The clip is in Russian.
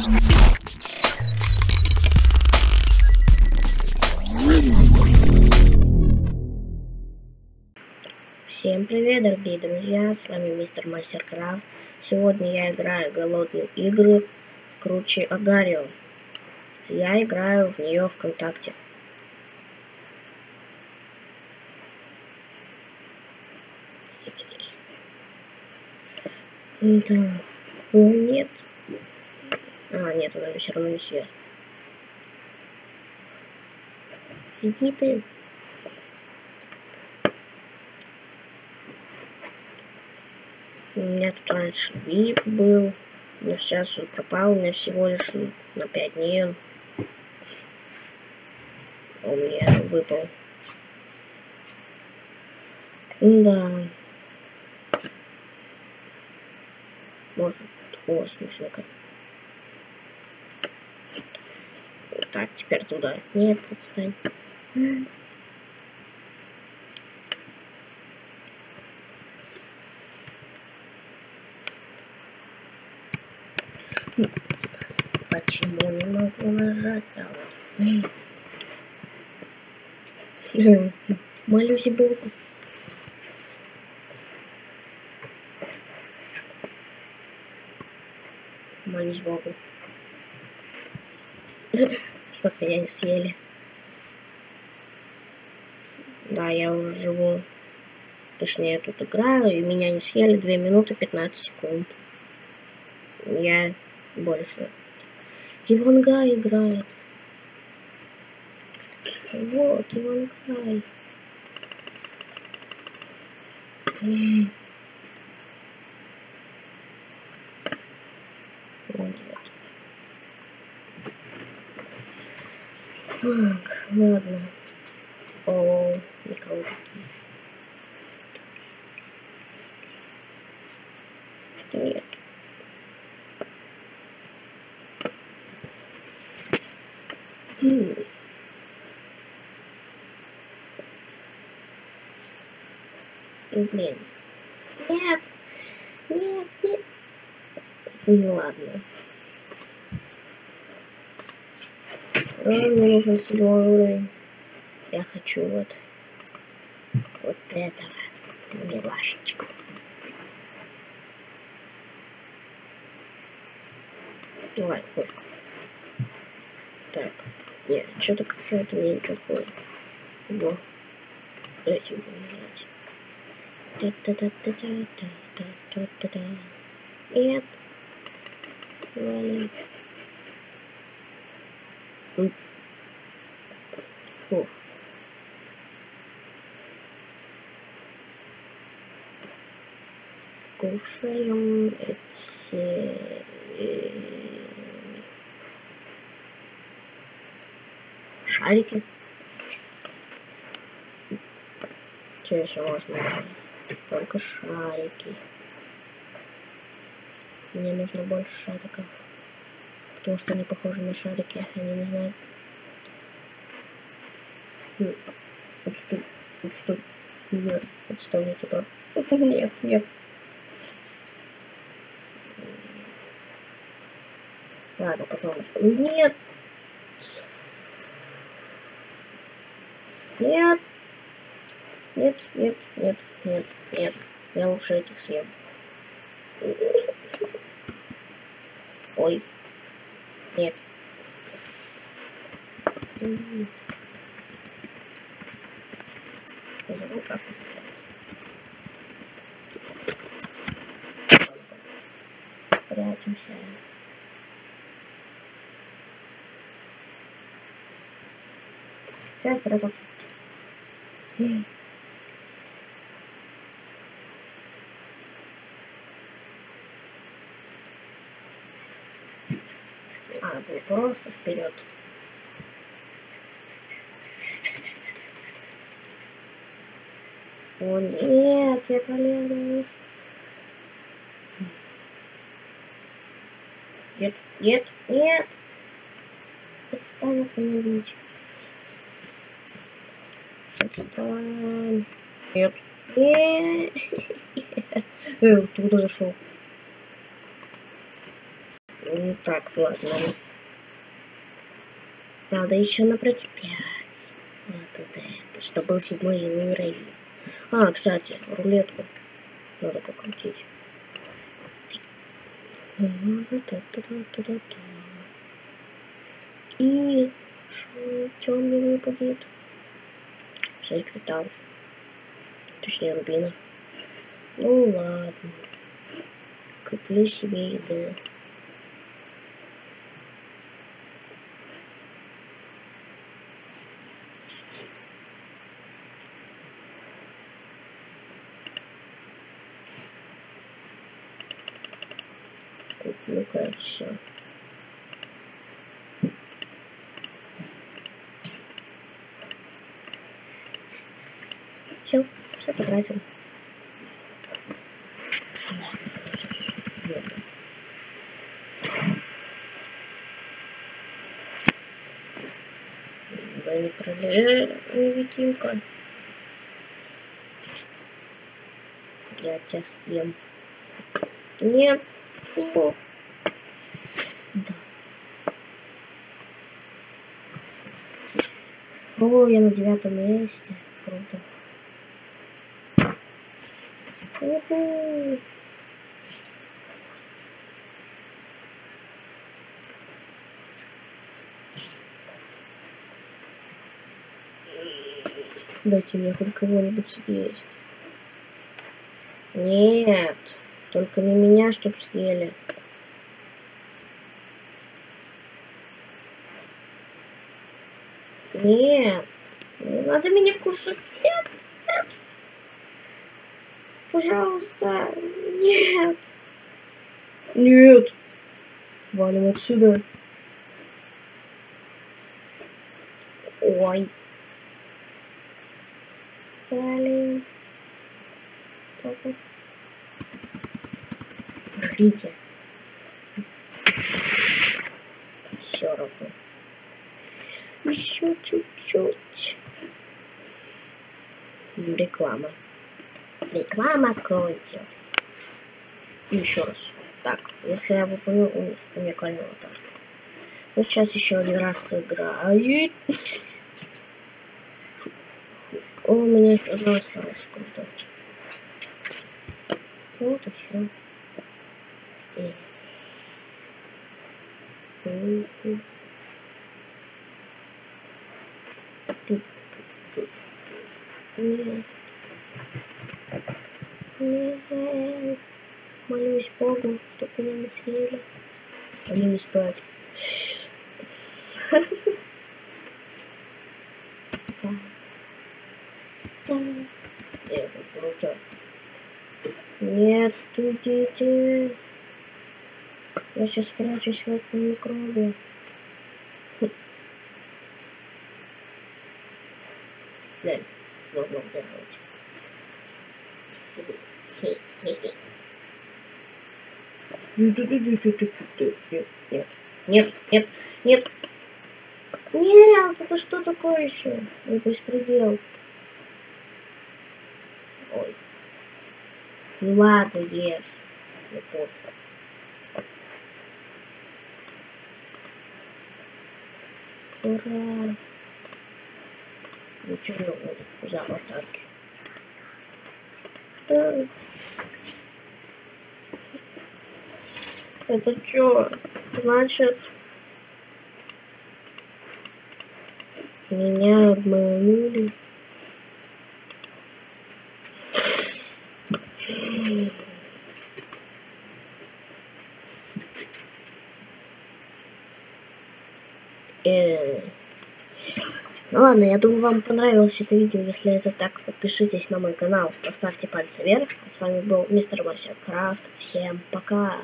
Всем привет, дорогие друзья, с вами мистер Мастеркрафт. Сегодня я играю голодные игры круче Агарио. Я играю в нее ВКонтакте. Так, нет. Нет, она все равно не съест. Иди ты. У меня тут раньше VIP был, но сейчас он пропал, у меня всего лишь на 5 дней. Он мне выпал. Да. Может, смешненько. Так, теперь туда. Нет, отстань. Почему не могу нажать? Молюсь Богу. Молюсь Богу. Чтоб меня не съели. Да, я уже живу. Точнее, я тут играю, и меня не съели 2 минуты 15 секунд. Я больше. Ивангай играет. Вот, Ивангай. Так, ладно. О, никого нет. Блин. Нет. Нет, нет. Ну ладно. Мне нужен 7 уровень. Я хочу вот этого милашечку. Ладно, пушку. Так, нет, что-то какое-то мне неплохое. Во. Этим будем играть. Нет. Ладно. Фу. Кушаем эти шарики. Что еще можно? Только шарики. Мне нужно больше шариков. Потому что они похожи на шарики. Они не знают. Отстой. Нет, отстой не туда. Нет, нет. Ладно, потом. Нет. Нет. Нет, нет, нет, нет, нет. Я лучше этих съем. Ой. Нет. Я забыл, как прячемся. Сейчас спрятался. Был просто вперед. О нет, я полезу. Нет, нет, нет. Отстань от меня, бить. Отстань. Нет. Нет. Ты куда зашел? Так, ладно. Надо еще набрать 5. Вот это, чтобы был 7-й уровень. А, кстати, рулетку надо покрутить. И что мне выпадет? 6 кристаллов. Точнее, рубина. Ну ладно. Куплю себе еды. Куплю-ка все. Все потратил. Да не невидимка. Я тебя съем. Нет. О. Да. О, я на 9-м месте. Круто. Уху. Дайте мне хоть кого-нибудь съесть. Нет, только не меня, чтоб съели. Нет, не надо меня кушать. Нет, нет. Пожалуйста, нет. Нет. Валим отсюда. Ой. Валим. Жрите. Все равно. Еще чуть-чуть. Реклама. Реклама кончилась. И еще раз. Так, если я выполню уникальную атаку. Ну, сейчас еще один раз сыграю. О, у меня еще одна осталась. Круто. Вот и все. Нет. Нет. Молюсь Богу, чтобы меня не съели. Они не спать. Нет, круто. Нет, идите. Я сейчас спрячусь в этом микробе. Нет, можно делать. Нет, нет, нет, нет. Нет, это что такое еще? Не беспредел. Ой. Ну ладно, ешь. Не пофиг. Ура! Ничего нового за аватарки. Это что? Значит, меня обманули. Ну ладно, я думаю, вам понравилось это видео. Если это так, подпишитесь на мой канал, поставьте пальцы вверх. А с вами был Мистер Мастер Крафт. Всем пока!